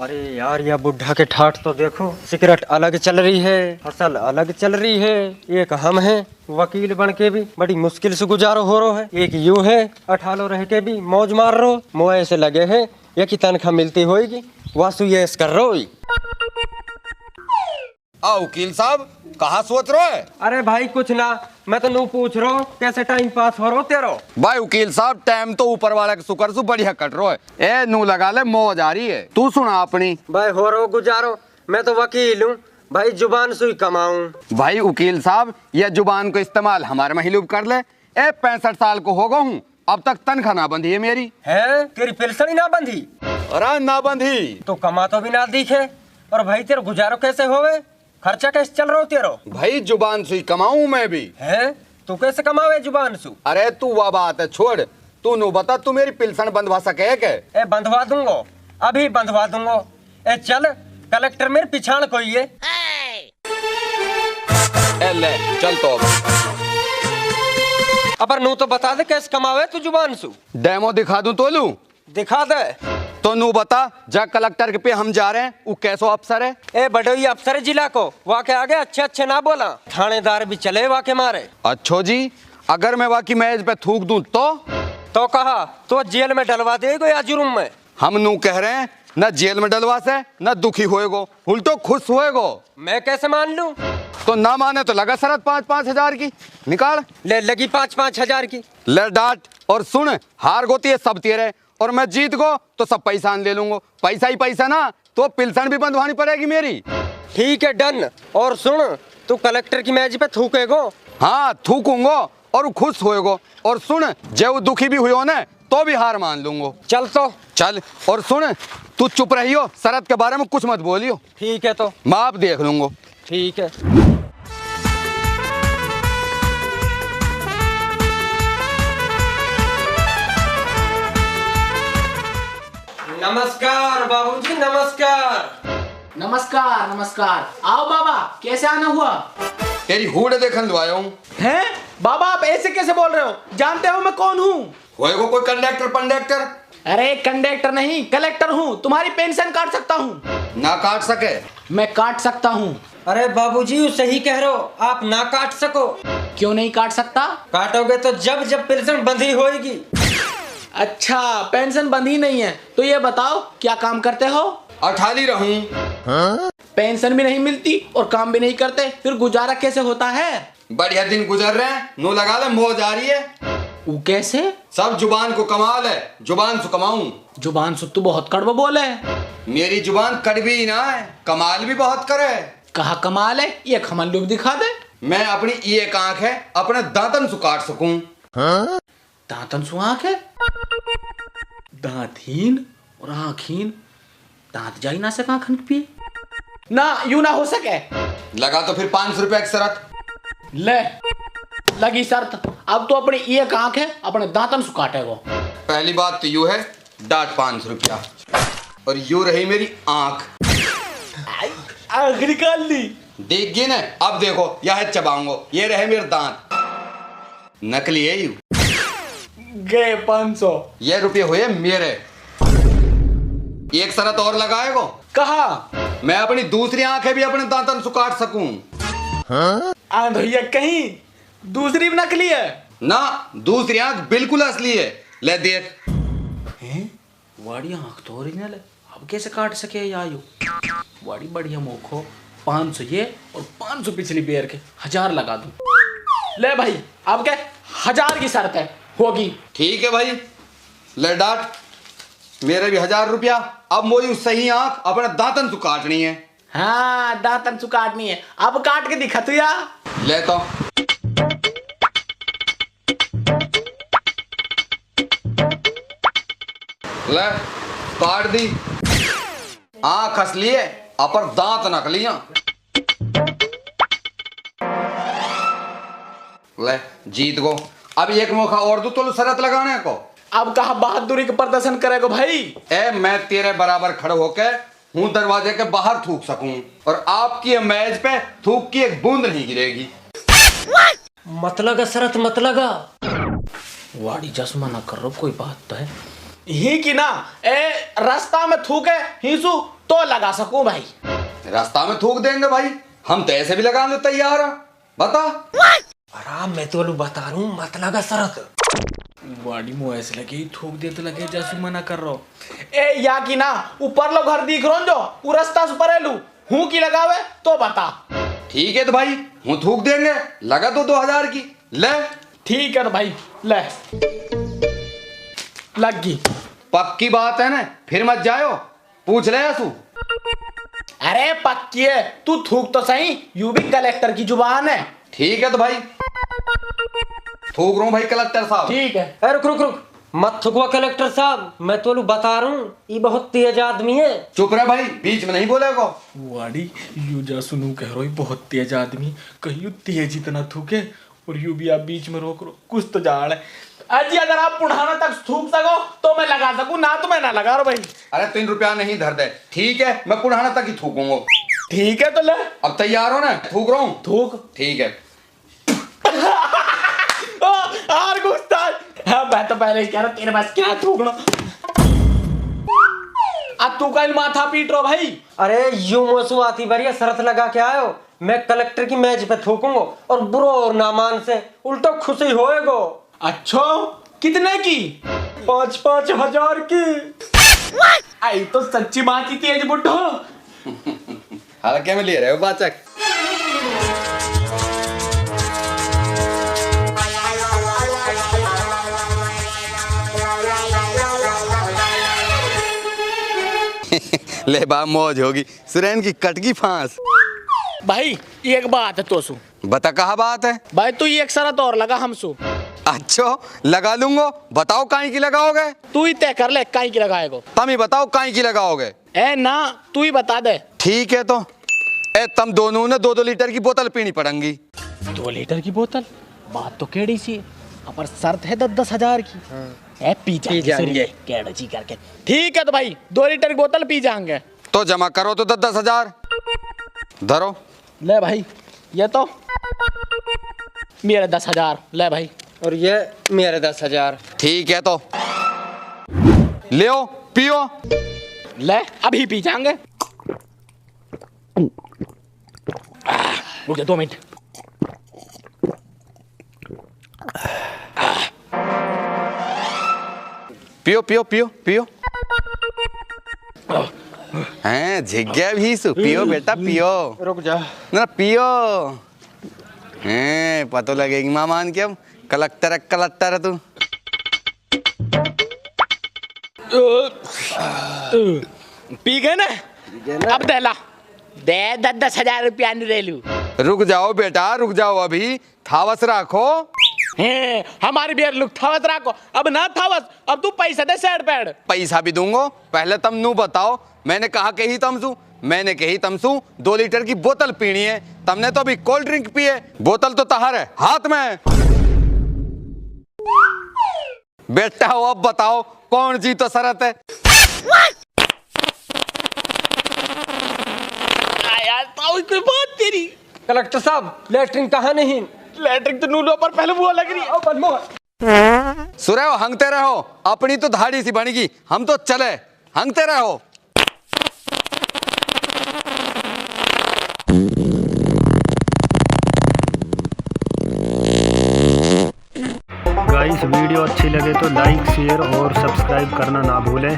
अरे यार यह बुढ़ा के ठाठ तो देखो, सिगरेट अलग चल रही है, फसल अलग चल रही है। एक हम हैं वकील बन के भी बड़ी मुश्किल से गुजारो हो रहा है। एक यूं है अठालो रह के भी मौज मार रो, मोए से लगे है ये की तनख्वाह मिलती होगी वासु ये कर रो। वकील साहब कहाँ सोच रहे है? अरे भाई कुछ ना, मैं तो नू पूछ रहा हूँ कैसे टाइम पास हो रहा तेरो। भाई वकील साहब टाइम तो ऊपर वाला के शुक्र से बढ़िया कट रहा है। ए नू लगा ले मौज आ रही है। तू सुना अपनी। भाई हो रो गुजारो, मैं तो वकील हूँ भाई, जुबान से ही कमाऊं। भाई वकील साहब यह जुबान को इस्तेमाल हमारे महिलूब कर ले। 65 साल को हो गया हूँ, अब तक तनख्वाह ना बंधी है मेरी। है तेरी पेंशन ही ना बंधी? अरे ना बंधी तो कमा तो भी ना दिखे। और भाई तेरा गुजारो कैसे होवे, खर्चा कैसे चल रहा हो तेरो? भाई जुबान से ही कमाऊं मैं भी। है तू कैसे कमावे जुबान से? अरे तू वह बात है छोड़, तू नो बता तू मेरी पेंशन बंधवा सके के? ए बंधवा दूंगो, अभी बंधवा दूंगो। ए चल कलेक्टर मेरे पिछाड़ कोई है। ए ले चल तो अब नू तो बता दे कैसे कमावे तू जुबान से। डेमो दिखा दूं तो लू? दिखा दे। तो नू बता जा कलेक्टर के पे हम जा रहे हैं, वो कैसो अफसर है? ए बड़ोई अफसर जिला को वहाँ के आगे अच्छे अच्छे ना बोला, थानेदार भी चले वहाँ के मारे। अच्छो जी, अगर मैं वहाँ की मेज पे थूक दूं तो कहा तो जेल में डलवा देगो या जुर्म में? हम नू कह रहे हैं न जेल में डलवा से न दुखी होएगो, उल्टो खुश होएगो। मैं कैसे मान लूं? तो ना माने तो लगा शरत 5-5 हजार की निकाल ले, लगी 5-5 हजार की। ले डांट और सुन, हार गोती है सब तेरे और मैं जीत गो तो सब पैसा ले लूंगा। पैसा ही पैसा ना तो पेंशन भी बंधवानी पड़ेगी मेरी। ठीक है डन। और सुन तू कलेक्टर की मेज पे थूकेगो? हाँ थूकूंगो और खुश होएगो। और सुन जो दुखी भी हुई हो ना तो भी हार मान लूंगो। चल तो चल। और सुन तू चुप रहियो, शरत के बारे में कुछ मत बोलियो। ठीक है तो मैं आप देख लूंगा। ठीक है। नमस्कार बाबूजी, नमस्कार। नमस्कार नमस्कार। आओ बाबा, कैसे आना हुआ? तेरी हुड देखन लो आया हूँ। हैं बाबा, आप ऐसे कैसे बोल रहे हो? जानते हो मैं कौन हूँ? होएगो कोई कंडक्टर पंडक्टर? अरे कंडक्टर नहीं, कलेक्टर हूँ। तुम्हारी पेंशन काट सकता हूँ। ना काट सके? मैं काट सकता हूँ। अरे बाबूजी सही कह रहे हो, आप ना काट सको। क्यों नहीं काट सकता? काटोगे तो जब जब पेंशन बंधी होगी। अच्छा, पेंशन बंधी नहीं है तो ये बताओ क्या काम करते हो? अठाली रहूं। पेंशन भी नहीं मिलती और काम भी नहीं करते, फिर गुजारा कैसे होता है? बढ़िया दिन गुजर रहे हैं, नो लगा ले मौज आ रही है। वो कैसे? सब जुबान को कमाल है, जुबान से कमाऊं। जुबान से तू बहुत कड़वा बोले। मेरी जुबान कड़वी ही ना है, कमाल भी बहुत करे। कहा कमाल है? ये खमन लोग दिखा दे। मैं अपनी एक आंख है अपने दांतन से काट सकूं। दांतन से आंख है? दांतहीन और आंखहीन, दांत जाई ना सका आंखन पे ना, यूं ना हो सके। लगा तो फिर 500 रुपया की शरत। ले लगी शर्त। अब तो अपनी एक आंख है अपने दांतन से काटेगो। पहली बात तो यू है डांट 500 रुपया, और यू रही मेरी आंख। आंख निकाल ली। देख गई ना? अब देखो यह चबाऊंगो, ये रहे मेरे दांत। नकली है यू। गए 500। ये रुपये हुए मेरे। एक शरत और लगाएगो। कहा? मैं अपनी दूसरी आंखें भी अपने दांतन से काट सकूं। आंधोइया कहीं दूसरी भी नकली है ना, दूसरी आंख बिल्कुल असली है। ले देख। हैं? वाड़ी आंख तो ओरिजिनल है, अब कैसे काट सके यायु? वाड़ी बढ़िया मोखो। 500 ये और 500 पिछली बेर के, 1000 लगा दूं। ले भाई, अब क्या 1000 की शर्त है, होगी? ठीक है भाई, ले डांट। मेरे भी 1000 रुपया। अब मोई सही आंख अपने दांतन से काटनी है। हाँ, दांतन से काटनी है। अब काट के दिखा तू या। ले तो ले काट दी। आंख असली है अपर दांत नकलियां। ले जीत गो। अब एक मौका और दो तो शरत लगाने को। अब कहा बहादुरी का प्रदर्शन करेगा भाई? ए मैं तेरे बराबर खड़े होके हूँ दरवाजे के बाहर थूक सकूं, और आपकी मेज पे थूक की एक बूंद नहीं गिरेगी। मत लगा शरत, मत लगा। वाड़ी चश्मा ना कर रो, कोई बात तो है। ही की ना ए रास्ता में थूके हिंसू तो लगा सकूं भाई। रास्ता में थूक देंगे भाई, हम तो ऐसे भी लगाने तैयार हैं, बता। आराम मैं तो बता रहा हूँ, मत लगा शरत। वाड़ी मुँह ऐसे लगे थूक दे तो लगे जैसे मना कर रहा हो। ए या की ना ऊपर लो घर दिख रहा जो वो रास्ता से परे लू हूँ की लगावे तो बता। ठीक है तो भाई हम थूक देंगे, लगा तो 2000 की ले। ठीक है तो भाई ले लग गई। पक्की बात है ना, फिर मत जाओ, पूछ ले आंसू। अरे पक्की है, तू थूक तो सही, यू भी कलेक्टर की जुबान है। ठीक है तो भाई थूक रहा हूँ भाई कलेक्टर साहब। ठीक है। अरे रुक रुक रुक, मत थुकवा कलेक्टर साहब, मैं तो बता रहा हूँ ये बहुत तेज आदमी है। चुप रहे भाई, बीच में नहीं बोलेगा। वाड़ी यू जा सुनू कह रही बहुत तेज आदमी, कहीं तेज इतना थूके और यू भी आप बीच में रोक रो, कुछ तो जाड़ है। अजी अगर आप पुढ़ाना तक थूक सको तो मैं लगा सकूं, ना तो मैं ना लगा रहा भाई। अरे 3 रुपया नहीं धर दे, ठीक है मैं पुराना तक ही थूकूंगा। ठीक है तो ले। अब तैयार हो ना, थूक रहा हूँ। थूक। ठीक है। हार गुस्सा। हाँ मैं तो पहले ही कह रहा तेरे पास क्या थूकना। अब तू कल माथा पीट रो भाई। अरे यूं मौसू आती बढ़िया शरत लगा के आयो, मैं कलेक्टर की मेज पे थूकूंगा और बुरो और नामान से उल्टो खुशी होएगो। अच्छा कितने की? 5-5 हजार की। आई तो सच्ची बात ही तेज बुड्ढो। हल्के में ले रहे हो बाचक। ले बा मौज होगी, सुरैन की कटगी फांस। भाई एक बात है तो सु बता कहा बात है भाई, तू एक शरत और लगा हमसु। अच्छा लगा लूंगा, बताओ काई की लगाओगे? तू ही तय कर ले काई की लगाएगो। तुम ही बताओ काई की लगाओगे? ए ना तू ही बता दे। ठीक है तो ए तुम दोनों ने 2-2 लीटर की बोतल पीनी पड़ेंगी। 2 लीटर की बोतल? बात तो केड़ी सी है, पर शर्त है 10-10 हजार की। ए पी जाएंगे केड़ी करके। ठीक है तो भाई 2 लीटर की बोतल पी जाएंगे। तो जमा करो तो 10-10 हजार धरो। ले भाई ये तो मेरे 10 हजार ले भाई, और ये मेरे 10 हजार। ठीक है तो ले पियो। ले अभी पी जाएंगे। रुक जा 2 मिनट। पियो पियो पियो पियो। हैं झिग्या भी सु पियो बेटा पियो। रुक जा। ना पियो। हैं पता लगेगी मामान के, अब कलेक्टर है तू। पी गए ना? अब देला दे 10-10 हजार रुपया ले लू। रुक जाओ बेटा रुक जाओ, अभी थावस रखो। हमारी बियर लुक थावस रखो, अब ना थावस, अब तू पैसा दे सेड पैड। पैसा भी दूंगा, पहले तुम नू बताओ मैंने कहा कही तमसू, मैंने कही तमसू 2 लीटर की बोतल पीनी है, तुमने तो अभी कोल्ड ड्रिंक पिए। बोतल तो तहार है हाथ में। बेटा हो अब बताओ कौन जीतो शरत है? यार ताऊ कोई बात तेरी। कलेक्टर साहब लेटरिन कहाँ नहीं? लेटरिन तो नूलो पर पहले वो लग रही है। सुरे हो हंगते रहो, अपनी तो धाड़ी सी बनेगी, हम तो चले हंगते रहो। गाइस वीडियो अच्छी लगे तो लाइक शेयर और सब्सक्राइब करना ना भूलें।